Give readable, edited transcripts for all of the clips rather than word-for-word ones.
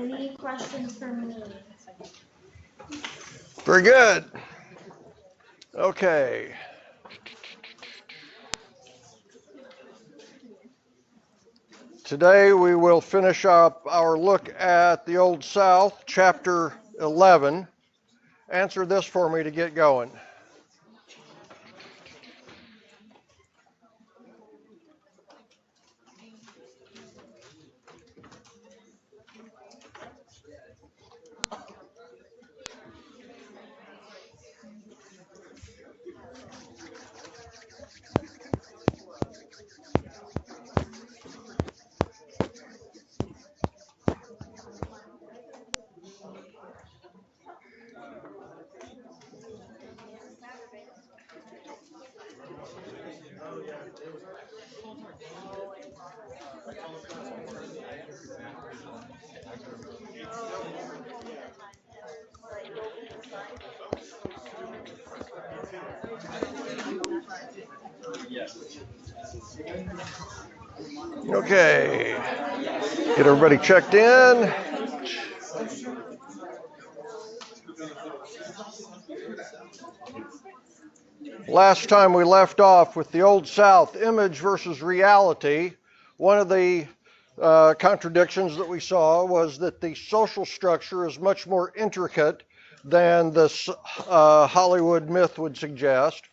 Any questions for me? Very good. Okay. Today we will finish up our look at the Old South, chapter 11. Answer this for me to get going. Okay. Get everybody checked in. Last time we left off with the Old South, image versus reality. One of the contradictions that we saw was that the social structure is much more intricate than the Hollywood myth would suggest,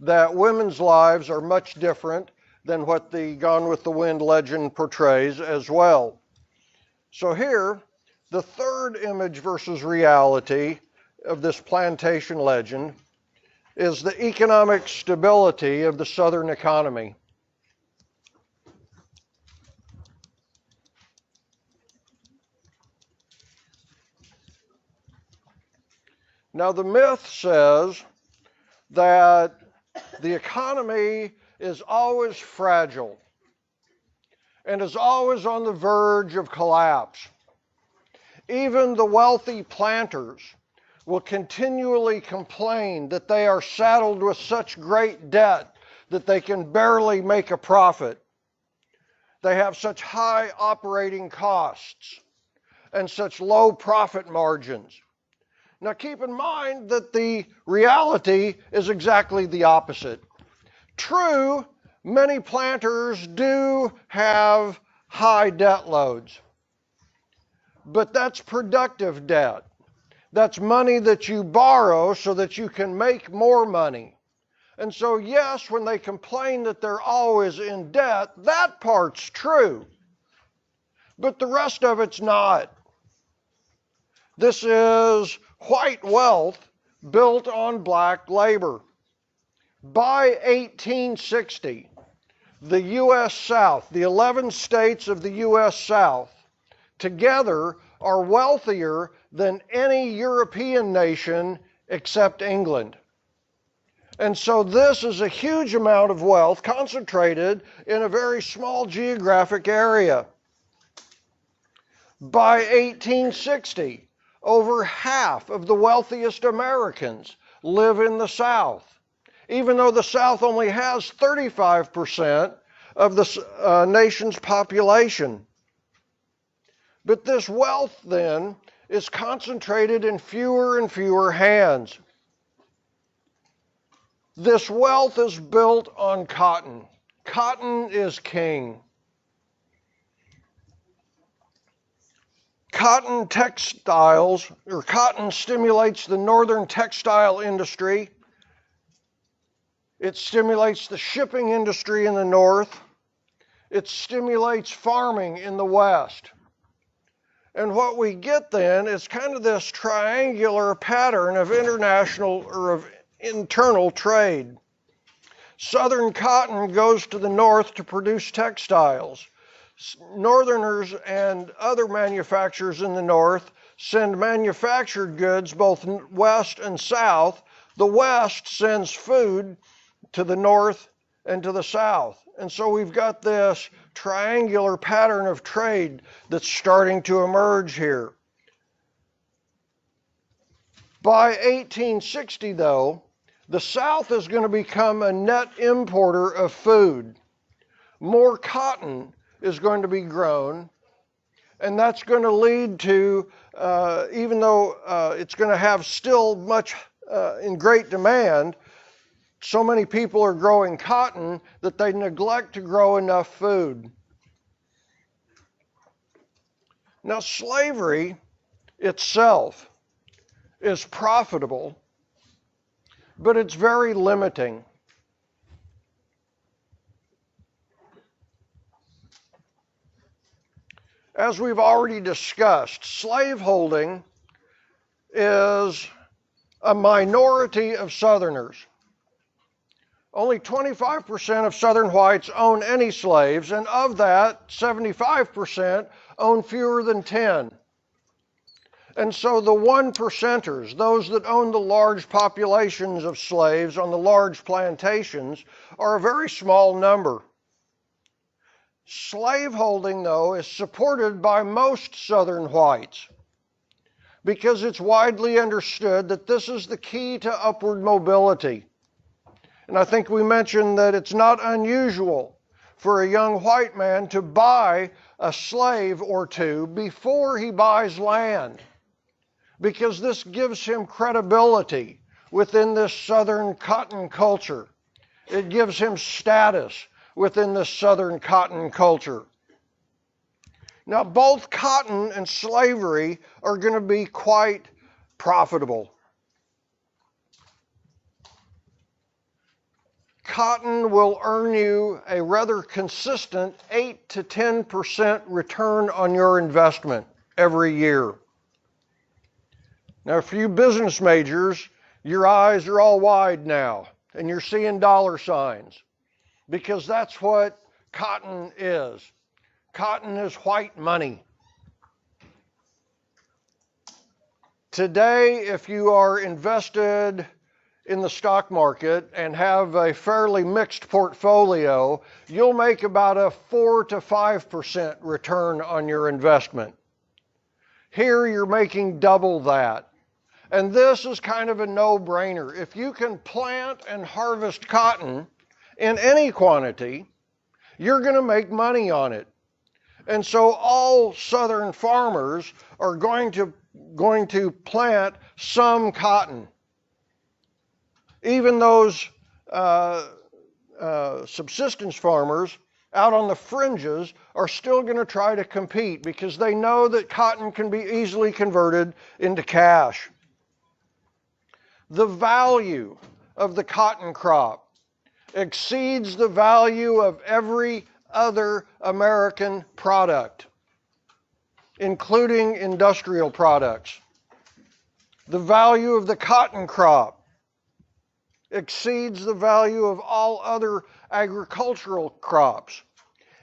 that women's lives are much different than what the Gone with the Wind legend portrays as well. So here, the third image versus reality of this plantation legend is the economic stability of the Southern economy. Now, the myth says that the economy is always fragile and is always on the verge of collapse. Even the wealthy planters will continually complain that they are saddled with such great debt that they can barely make a profit. They have such high operating costs and such low profit margins. Now keep in mind that the reality is exactly the opposite. True, many planters do have high debt loads, but that's productive debt. That's money that you borrow so that you can make more money. And so yes, when they complain that they're always in debt, that part's true. But the rest of it's not. This is white wealth built on black labor. By 1860, the U.S. South, the 11 states of the U.S. South, together are wealthier than any European nation except England. And so this is a huge amount of wealth concentrated in a very small geographic area. By 1860, over half of the wealthiest Americans live in the South, even though the South only has 35% of the nation's population. But this wealth then is concentrated in fewer and fewer hands. This wealth is built on cotton. Cotton is king. Cotton textiles, or cotton stimulates the northern textile industry. It stimulates the shipping industry in the north. It stimulates farming in the west. And what we get then is kind of this triangular pattern of international or of internal trade. Southern cotton goes to the north to produce textiles. Northerners and other manufacturers in the north send manufactured goods both west and south. The west sends food to the north and to the south. And so we've got this triangular pattern of trade that's starting to emerge here. By 1860, though, the South is going to become a net importer of food. More cotton is going to be grown. And that's going to lead to, even though it's going to have still much in great demand, so many people are growing cotton that they neglect to grow enough food. Now, slavery itself is profitable, but it's very limiting. As we've already discussed, slaveholding is a minority of Southerners. Only 25% of Southern whites own any slaves, and of that, 75% own fewer than 10. And so the 1%ers, those that own the large populations of slaves on the large plantations, are a very small number. Slaveholding, though, is supported by most Southern whites because it's widely understood that this is the key to upward mobility. And I think we mentioned that it's not unusual for a young white man to buy a slave or two before he buys land, because this gives him credibility within this Southern cotton culture. It gives him status within the Southern cotton culture. Now, both cotton and slavery are going to be quite profitable. Cotton will earn you a rather consistent 8 to 10% return on your investment every year. Now, for you business majors, your eyes are all wide now, and you're seeing dollar signs, because that's what cotton is. Cotton is white money. Today, if you are invested in the stock market and have a fairly mixed portfolio, you'll make about a 4 to 5% return on your investment. Here, you're making double that. And this is kind of a no-brainer. If you can plant and harvest cotton in any quantity, you're going to make money on it. And so all Southern farmers are going to plant some cotton. Even those subsistence farmers out on the fringes are still going to try to compete because they know that cotton can be easily converted into cash. The value of the cotton crop exceeds the value of every other American product, including industrial products. The value of the cotton crop exceeds the value of all other agricultural crops.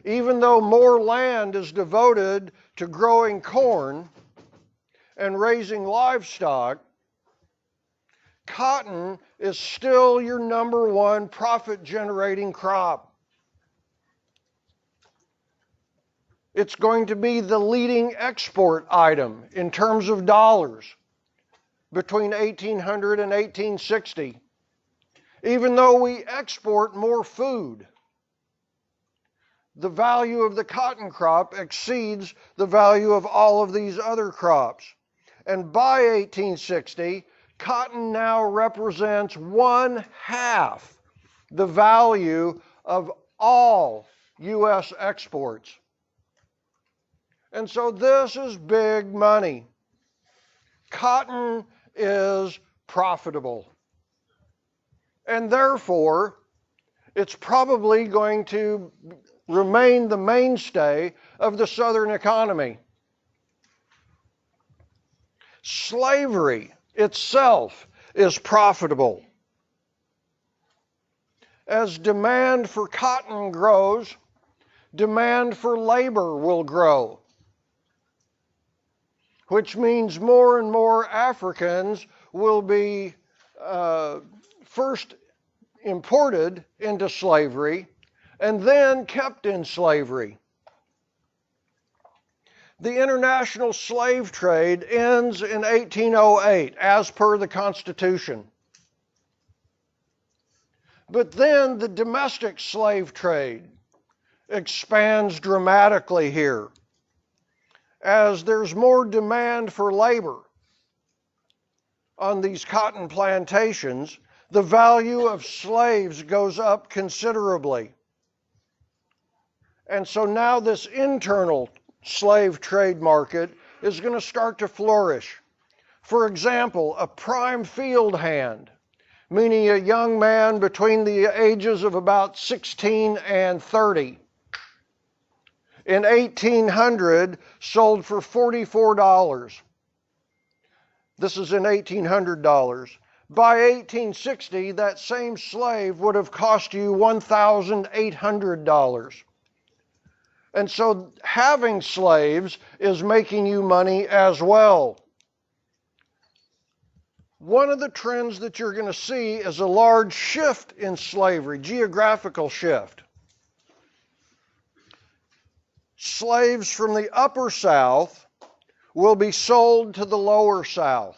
Even though more land is devoted to growing corn and raising livestock, cotton is still your number one profit-generating crop. It's going to be the leading export item in terms of dollars between 1800 and 1860. Even though we export more food, the value of the cotton crop exceeds the value of all of these other crops. And by 1860, cotton now represents 1/2 the value of all U.S. exports. And so this is big money. Cotton is profitable. And therefore, it's probably going to remain the mainstay of the Southern economy. Slavery itself is profitable. As demand for cotton grows, demand for labor will grow, which means more and more Africans will be first imported into slavery and then kept in slavery. The international slave trade ends in 1808 as per the Constitution. But then the domestic slave trade expands dramatically here. as there's more demand for labor on these cotton plantations, the value of slaves goes up considerably. And so now this internal slave trade market is going to start to flourish. For example, a prime field hand, meaning a young man between the ages of about 16 and 30, in 1800 sold for $44. This is in $1,800. By 1860, that same slave would have cost you $1,800. And so having slaves is making you money as well. One of the trends that you're going to see is a large shift in slavery, geographical shift. Slaves from the upper South will be sold to the lower South.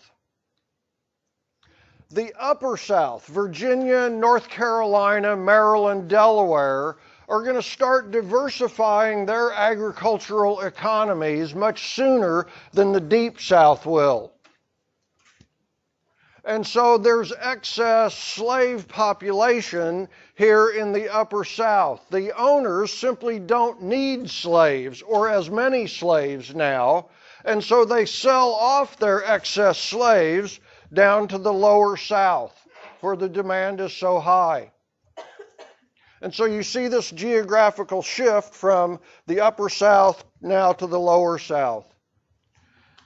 The upper South, Virginia, North Carolina, Maryland, Delaware, are going to start diversifying their agricultural economies much sooner than the deep South will. And so there's excess slave population here in the upper South. The owners simply don't need slaves or as many slaves now, and so they sell off their excess slaves down to the lower South where the demand is so high. And so you see this geographical shift from the upper South now to the lower South.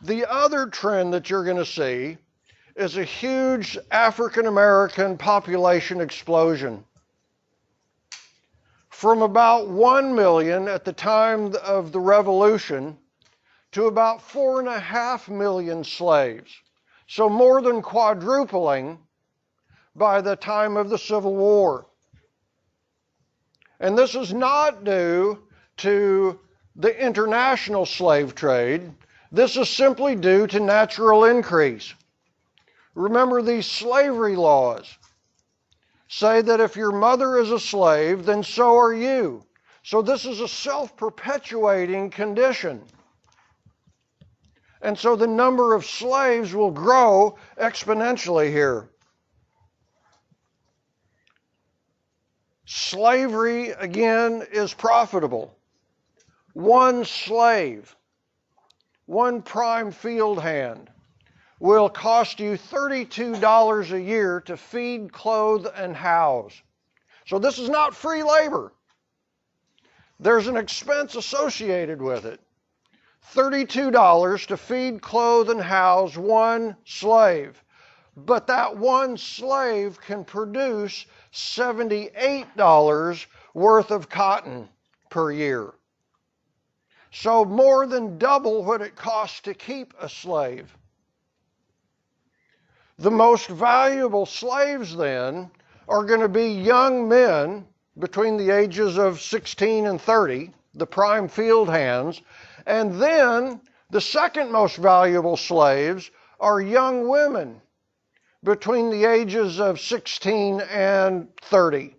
The other trend that you're going to see is a huge African American population explosion. From about 1 million at the time of the Revolution to about 4.5 million slaves. So more than quadrupling by the time of the Civil War. And this is not due to the international slave trade. This is simply due to natural increase. Remember, these slavery laws say that if your mother is a slave, then so are you. So this is a self-perpetuating condition. And so the number of slaves will grow exponentially here. Slavery, again, is profitable. One slave, one prime field hand, will cost you $32 a year to feed, clothe, and house. So this is not free labor. There's an expense associated with it. $32 to feed, clothe, and house one slave. But that one slave can produce $78 worth of cotton per year. So more than double what it costs to keep a slave. The most valuable slaves then are going to be young men between the ages of 16 and 30, the prime field hands, and then the second most valuable slaves are young women between the ages of 16 and 30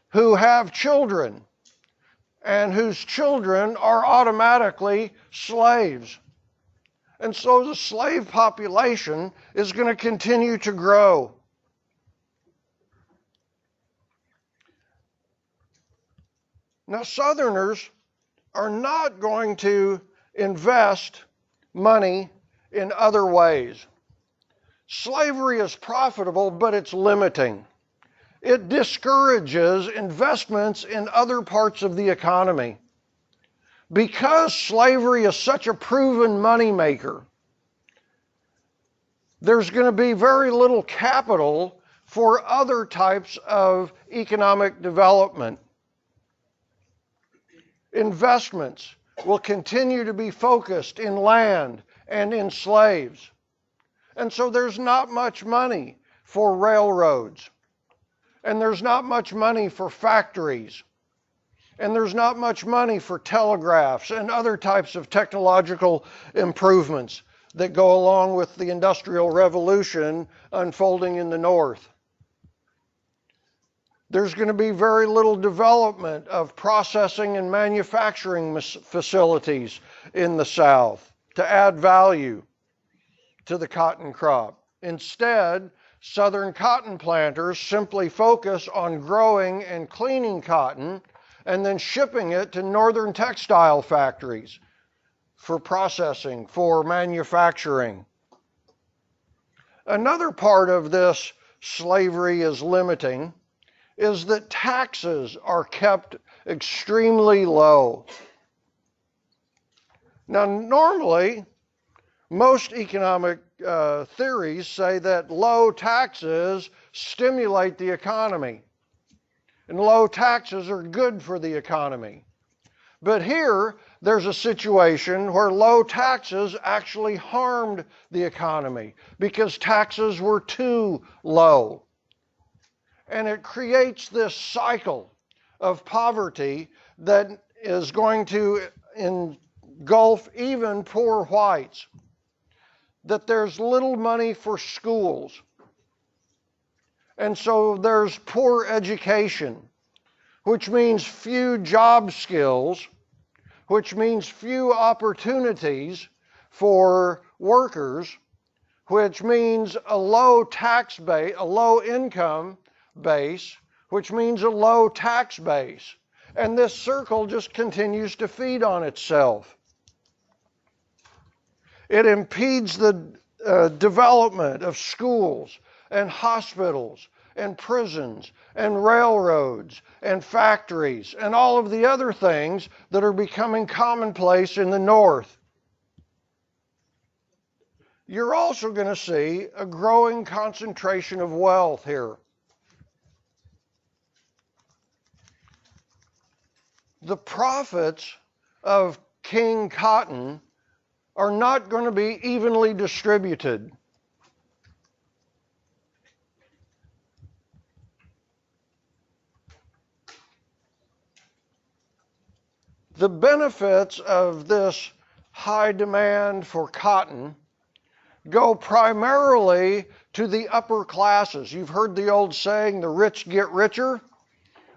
who have children and whose children are automatically slaves. And so the slave population is going to continue to grow. Now, Southerners are not going to invest money in other ways. Slavery is profitable, but it's limiting. It discourages investments in other parts of the economy. Because slavery is such a proven moneymaker, there's going to be very little capital for other types of economic development. Investments will continue to be focused in land and in slaves. And so there's not much money for railroads. And there's not much money for factories. And there's not much money for telegraphs and other types of technological improvements that go along with the Industrial Revolution unfolding in the North. There's going to be very little development of processing and manufacturing facilities in the South to add value to the cotton crop. Instead, Southern cotton planters simply focus on growing and cleaning cotton and then shipping it to northern textile factories for processing, for manufacturing. Another part of this slavery is limiting is that taxes are kept extremely low. Now, normally, most economic theories say that low taxes stimulate the economy, and low taxes are good for the economy. But here, there's a situation where low taxes actually harmed the economy because taxes were too low. And it creates this cycle of poverty that is going to engulf even poor whites. That there's little money for schools. And so there's poor education, which means few job skills, which means few opportunities for workers, which means a low tax base, a low income base, which means a low tax base. And this circle just continues to feed on itself. It impedes the development of schools and hospitals and prisons and railroads and factories and all of the other things that are becoming commonplace in the North. You're also going to see a growing concentration of wealth here. The profits of King Cotton are not going to be evenly distributed. The benefits of this high demand for cotton go primarily to the upper classes. You've heard the old saying, the rich get richer.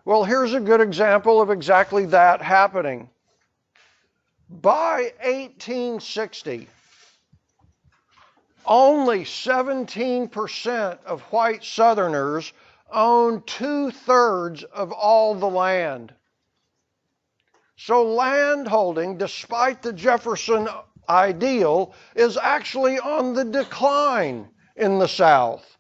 Well, here's a good example of exactly that happening. By 1860, only 17% of white Southerners owned 2/3 of all the land. So landholding, despite the Jefferson ideal, is actually on the decline in the South.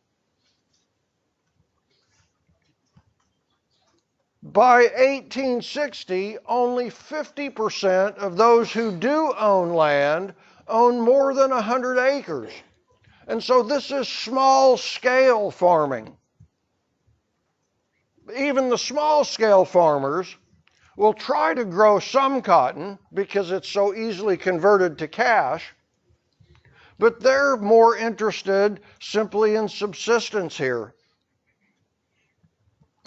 By 1860, only 50% of those who do own land own more than 100 acres. And so this is small-scale farming. Even the small-scale farmers will try to grow some cotton because it's so easily converted to cash, but they're more interested simply in subsistence here.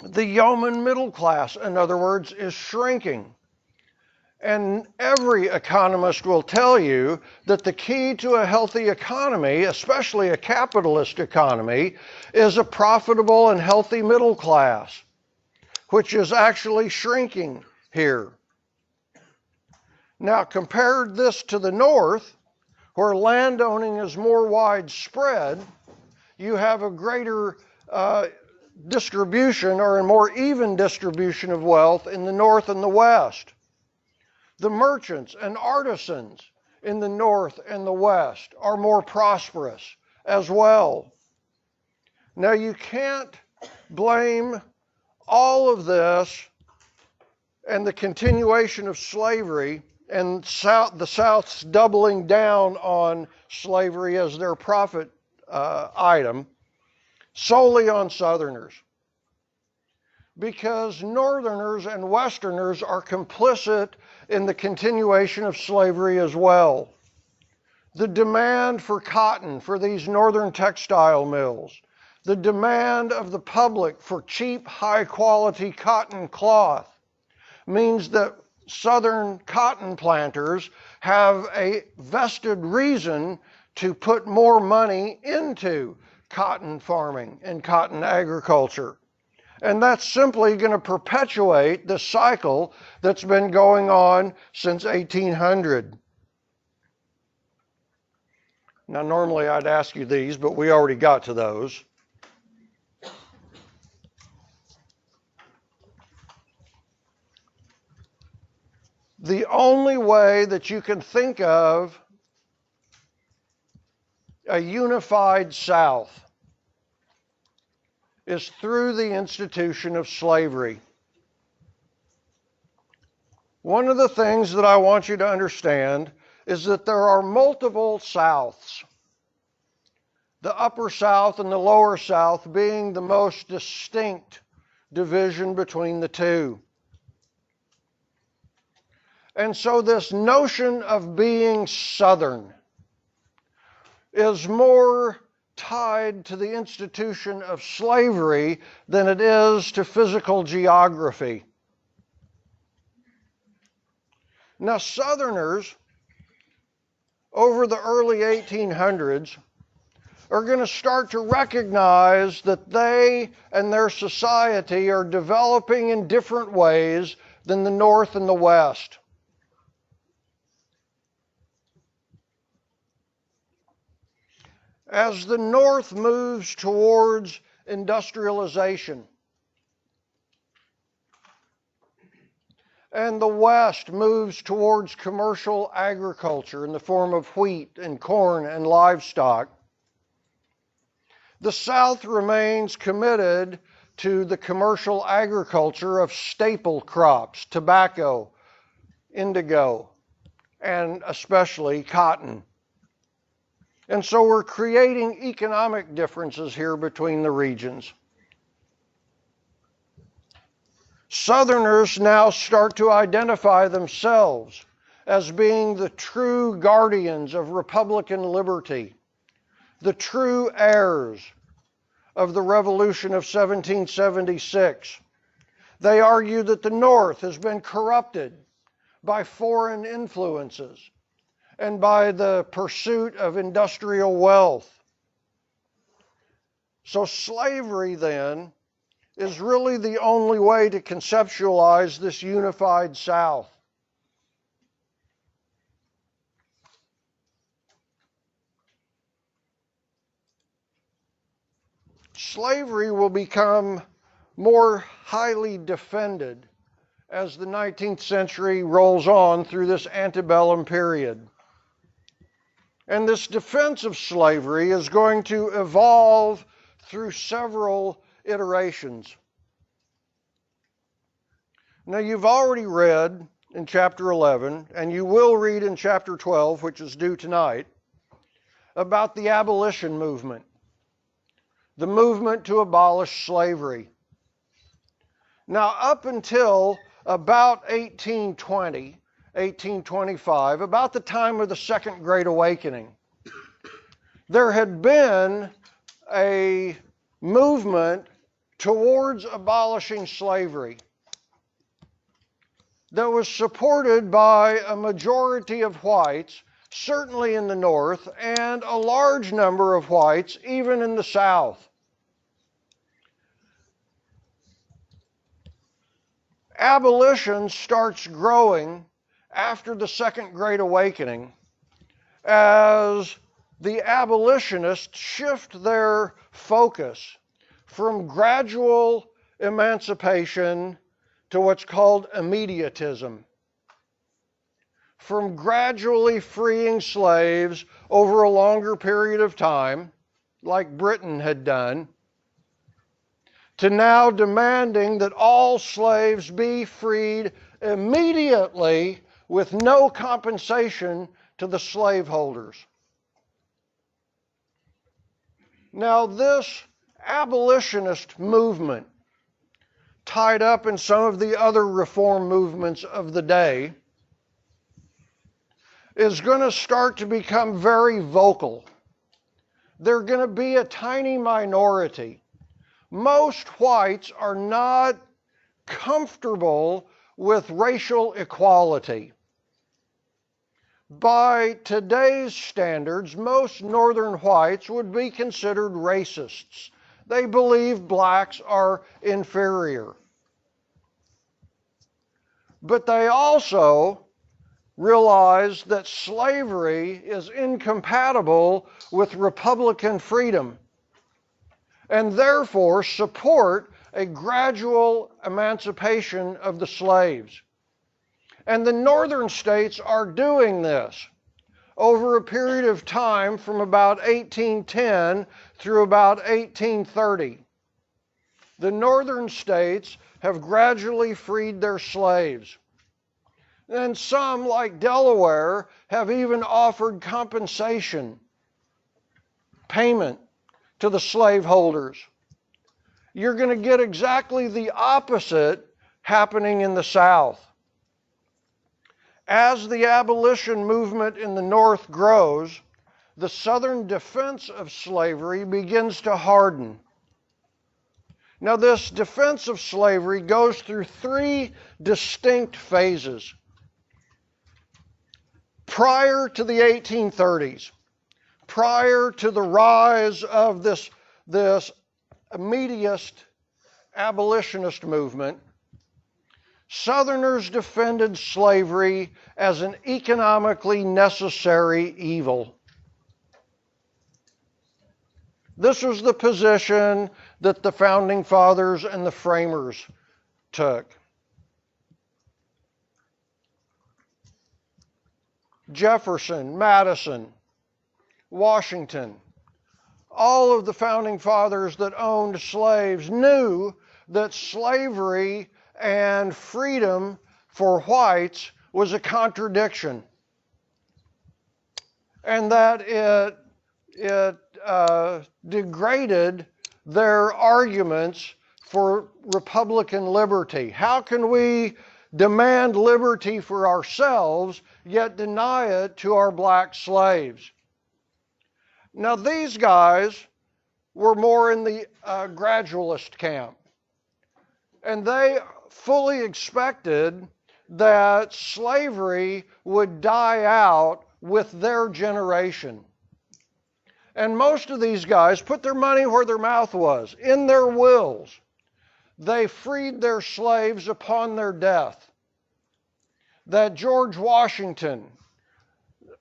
The yeoman middle class, in other words, is shrinking. And every economist will tell you that the key to a healthy economy, especially a capitalist economy, is a profitable and healthy middle class, which is actually shrinking here. Now, compare this to the North, where landowning is more widespread. You have a greater distribution, or a more even distribution of wealth in the North and the West. The merchants and artisans in the North and the West are more prosperous as well. Now, you can't blame all of this and the continuation of slavery and the South's doubling down on slavery as their profit item solely on Southerners, because Northerners and Westerners are complicit in the continuation of slavery as well. The demand for cotton for these northern textile mills, the demand of the public for cheap, high-quality cotton cloth means that Southern cotton planters have a vested reason to put more money into cotton farming and cotton agriculture. And that's simply going to perpetuate the cycle that's been going on since 1800. Now, normally I'd ask you these, but we already got to those. The only way that you can think of a unified South is through the institution of slavery. One of the things that I want you to understand is that there are multiple Souths, the Upper South and the Lower South being the most distinct division between the two. And so this notion of being Southern is more tied to the institution of slavery than it is to physical geography. Now, Southerners over the early 1800s are going to start to recognize that they and their society are developing in different ways than the North and the West. As the North moves towards industrialization and the West moves towards commercial agriculture in the form of wheat and corn and livestock, the South remains committed to the commercial agriculture of staple crops, tobacco, indigo, and especially cotton. And so we're creating economic differences here between the regions. Southerners now start to identify themselves as being the true guardians of Republican liberty, the true heirs of the Revolution of 1776. They argue that the North has been corrupted by foreign influences and by the pursuit of industrial wealth. So slavery then is really the only way to conceptualize this unified South. Slavery will become more highly defended as the 19th century rolls on through this antebellum period. And this defense of slavery is going to evolve through several iterations. Now, you've already read in chapter 11, and you will read in chapter 12, which is due tonight, about the abolition movement, the movement to abolish slavery. Now, up until about 1820, 1825, about the time of the Second Great Awakening, there had been a movement towards abolishing slavery that was supported by a majority of whites, certainly in the North, and a large number of whites, even in the South. Abolition starts growing after the Second Great Awakening as the abolitionists shift their focus from gradual emancipation to what's called immediatism, from gradually freeing slaves over a longer period of time, like Britain had done, to now demanding that all slaves be freed immediately with no compensation to the slaveholders. Now, this abolitionist movement, tied up in some of the other reform movements of the day, is going to start to become very vocal. They're going to be a tiny minority. Most whites are not comfortable with racial equality. By today's standards, most northern whites would be considered racists. They believe blacks are inferior. But they also realize that slavery is incompatible with Republican freedom, and therefore support a gradual emancipation of the slaves. And the northern states are doing this over a period of time from about 1810 through about 1830. The northern states have gradually freed their slaves. And some, like Delaware, have even offered compensation payment to the slaveholders. You're going to get exactly the opposite happening in the South. As the abolition movement in the North grows, the Southern defense of slavery begins to harden. Now, this defense of slavery goes through three distinct phases. Prior to the 1830s, prior to the rise of this immediate abolitionist movement, Southerners defended slavery as an economically necessary evil. This was the position that the Founding Fathers and the Framers took. Jefferson, Madison, Washington, all of the Founding Fathers that owned slaves knew that slavery and freedom for whites was a contradiction, and that it degraded their arguments for Republican liberty. How can we demand liberty for ourselves, yet deny it to our black slaves? Now, these guys were more in the gradualist camp, and they fully expected that slavery would die out with their generation. And most of these guys put their money where their mouth was. In their wills, they freed their slaves upon their death. That George Washington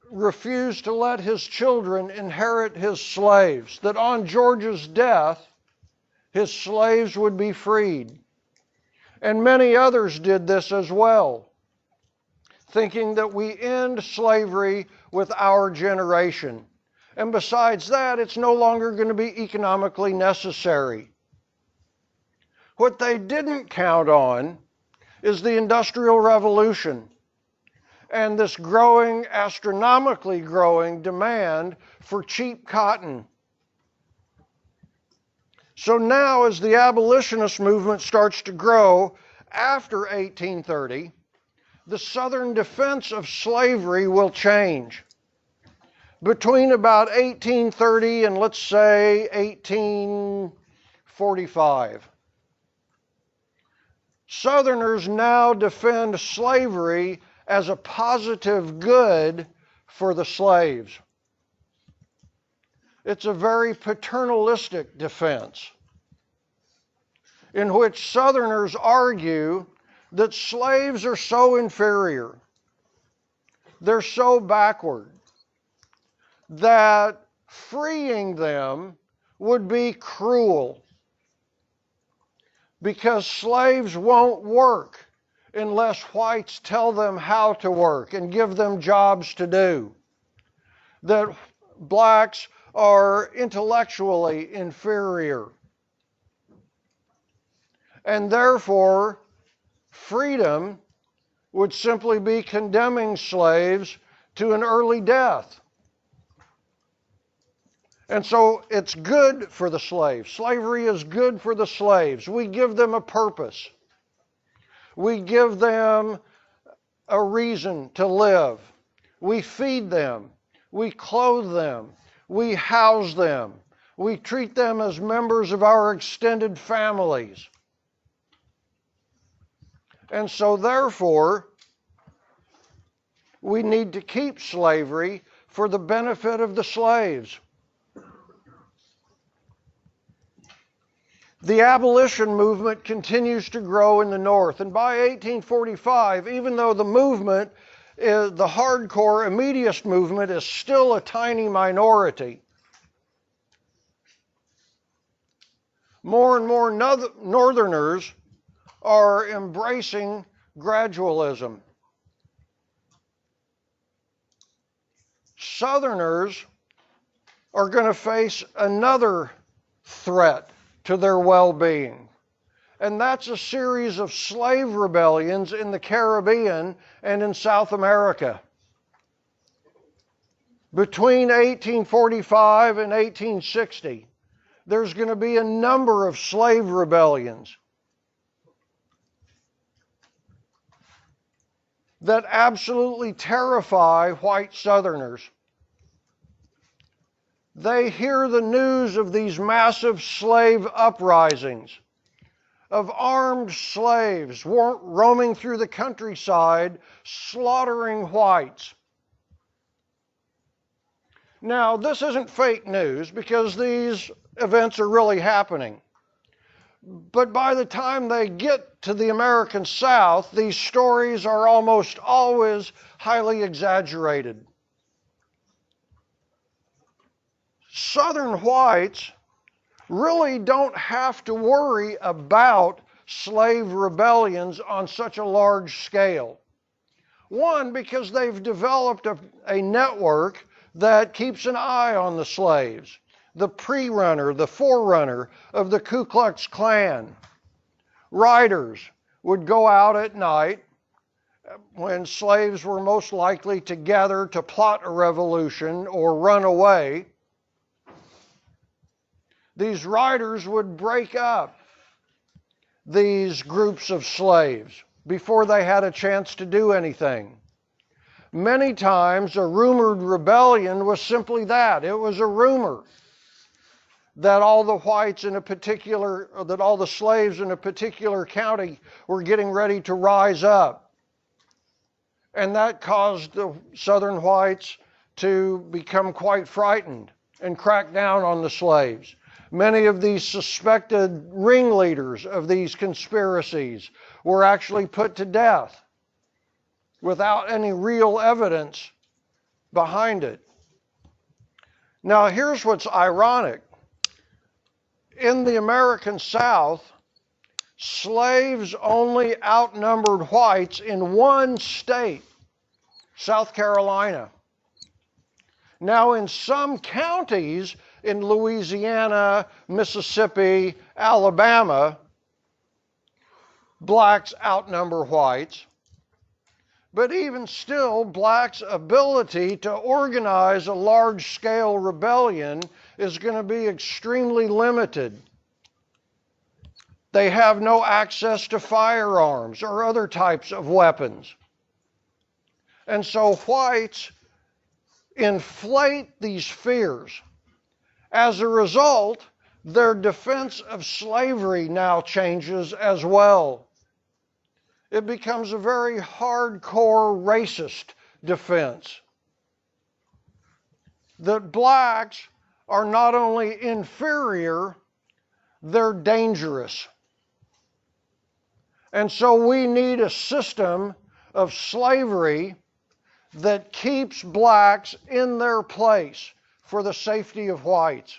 refused to let his children inherit his slaves. That on George's death, his slaves would be freed. And many others did this as well, thinking that we end slavery with our generation. And besides that, it's no longer going to be economically necessary. What they didn't count on is the Industrial Revolution and this growing, astronomically growing demand for cheap cotton. So now, as the abolitionist movement starts to grow after 1830, the Southern defense of slavery will change. Between about 1830 and, let's say, 1845, Southerners now defend slavery as a positive good for the slaves. It's a very paternalistic defense in which Southerners argue that slaves are so inferior, they're so backward, that freeing them would be cruel because slaves won't work unless whites tell them how to work and give them jobs to do. That blacks are intellectually inferior. And therefore, freedom would simply be condemning slaves to an early death. And so it's good for the slaves. Slavery is good for the slaves. We give them a purpose. We give them a reason to live. We feed them. We clothe them. We house them. We treat them as members of our extended families. And so therefore, we need to keep slavery for the benefit of the slaves. The abolition movement continues to grow in the North. And by 1845, even though the movement, the hardcore immediatist movement, is still a tiny minority, more and more Northerners are embracing gradualism. Southerners are going to face another threat to their well-being, and that's a series of slave rebellions in the Caribbean and in South America. Between 1845 and 1860, there's going to be a number of slave rebellions that absolutely terrify white Southerners. They hear the news of these massive slave uprisings, of armed slaves roaming through the countryside, slaughtering whites. Now, this isn't fake news because these events are really happening. But by the time they get to the American South, these stories are almost always highly exaggerated. Southern whites really don't have to worry about slave rebellions on such a large scale. One, because they've developed a network that keeps an eye on the slaves. The pre-runner, the forerunner of the Ku Klux Klan. Riders would go out at night when slaves were most likely to gather to plot a revolution or run away. These riders would break up these groups of slaves before they had a chance to do anything. Many times a rumored rebellion was simply that. It was a rumor that all the whites in a particular, or that all the slaves in a particular county were getting ready to rise up. And that caused the Southern whites to become quite frightened and crack down on the slaves. Many of these suspected ringleaders of these conspiracies were actually put to death without any real evidence behind it. Now, here's what's ironic. In the American South, slaves only outnumbered whites in one state, South Carolina. Now, in some counties in Louisiana, Mississippi, Alabama, blacks outnumber whites. But even still, blacks' ability to organize a large-scale rebellion is going to be extremely limited. They have no access to firearms or other types of weapons. And so whites inflate these fears. As a result, their defense of slavery now changes as well. It becomes a very hardcore racist defense. That blacks are not only inferior, they're dangerous. And so we need a system of slavery that keeps blacks in their place for the safety of whites.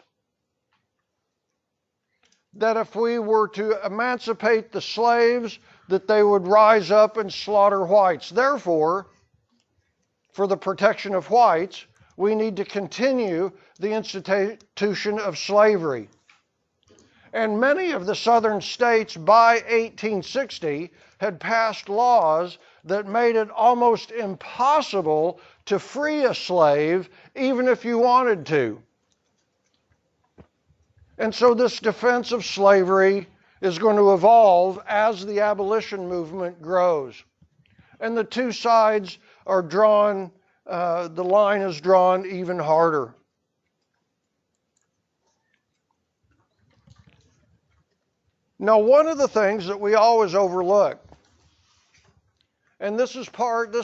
That if we were to emancipate the slaves, that they would rise up and slaughter whites. Therefore, for the protection of whites, we need to continue the institution of slavery. And many of the southern states by 1860 had passed laws that made it almost impossible to free a slave, even if you wanted to. And so this defense of slavery is going to evolve as the abolition movement grows. And the two sides are drawn, the line is drawn even harder. Now, one of the things that we always overlook, and this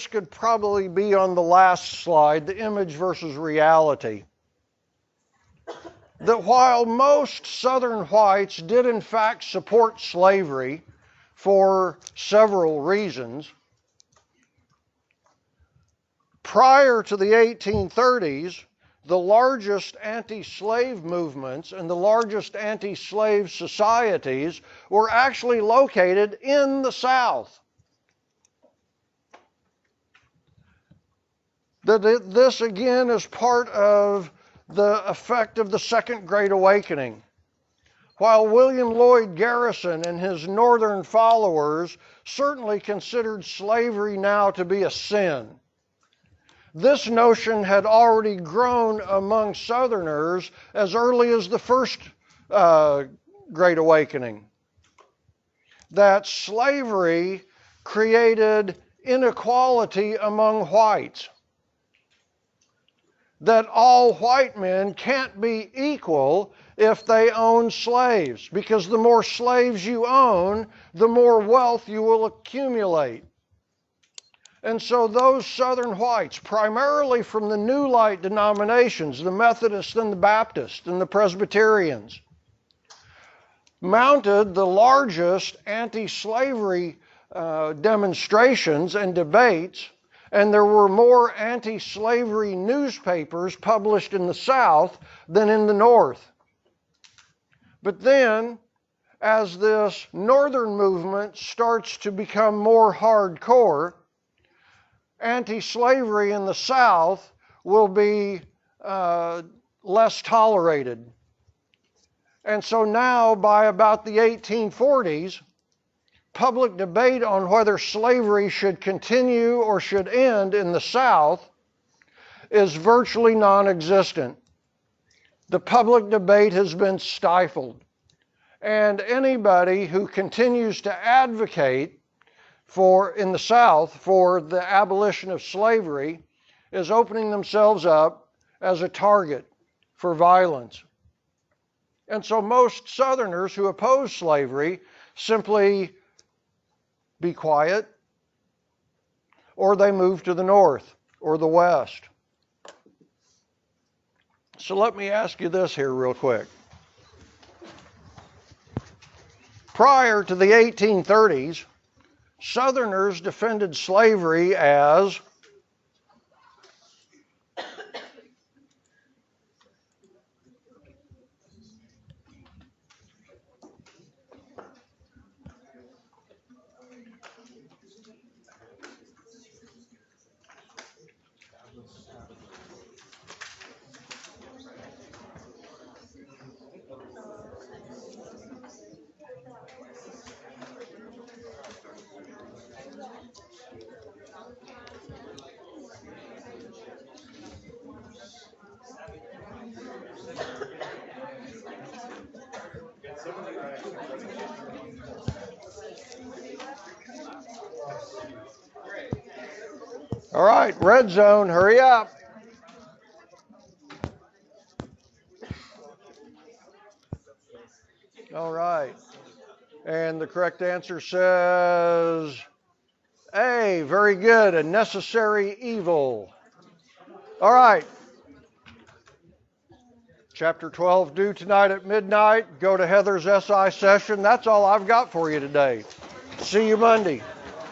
could probably be on the last slide, the image versus reality. that while most Southern whites did in fact support slavery for several reasons, prior to the 1830s, the largest anti-slave movements and the largest anti-slave societies were actually located in the South. This again is part of the effect of the Second Great Awakening. While William Lloyd Garrison and his Northern followers certainly considered slavery now to be a sin, this notion had already grown among Southerners as early as the First Great Awakening. That slavery created inequality among whites. That all white men can't be equal if they own slaves, because the more slaves you own, the more wealth you will accumulate. And so those Southern whites, primarily from the New Light denominations, the Methodists and the Baptists and the Presbyterians, mounted the largest anti-slavery demonstrations and debates, and there were more anti-slavery newspapers published in the South than in the North. But then, as this Northern movement starts to become more hardcore, anti-slavery in the South will be less tolerated. And so now, by about the 1840s, public debate on whether slavery should continue or should end in the South is virtually non-existent. The public debate has been stifled. And anybody who continues to advocate in the South for the abolition of slavery is opening themselves up as a target for violence. And so most Southerners who oppose slavery simply be quiet, or they move to the North or the West. So let me ask you this here real quick. Prior to the 1830s, Southerners defended slavery as all right, red zone, hurry up. All right. And the correct answer says A, very good, a necessary evil. All right. Chapter 12 due tonight at midnight. Go to Heather's SI session. That's all I've got for you today. See you Monday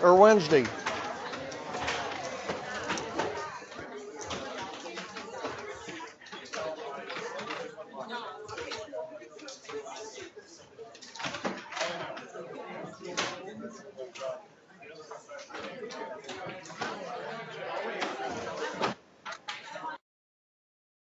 or Wednesday.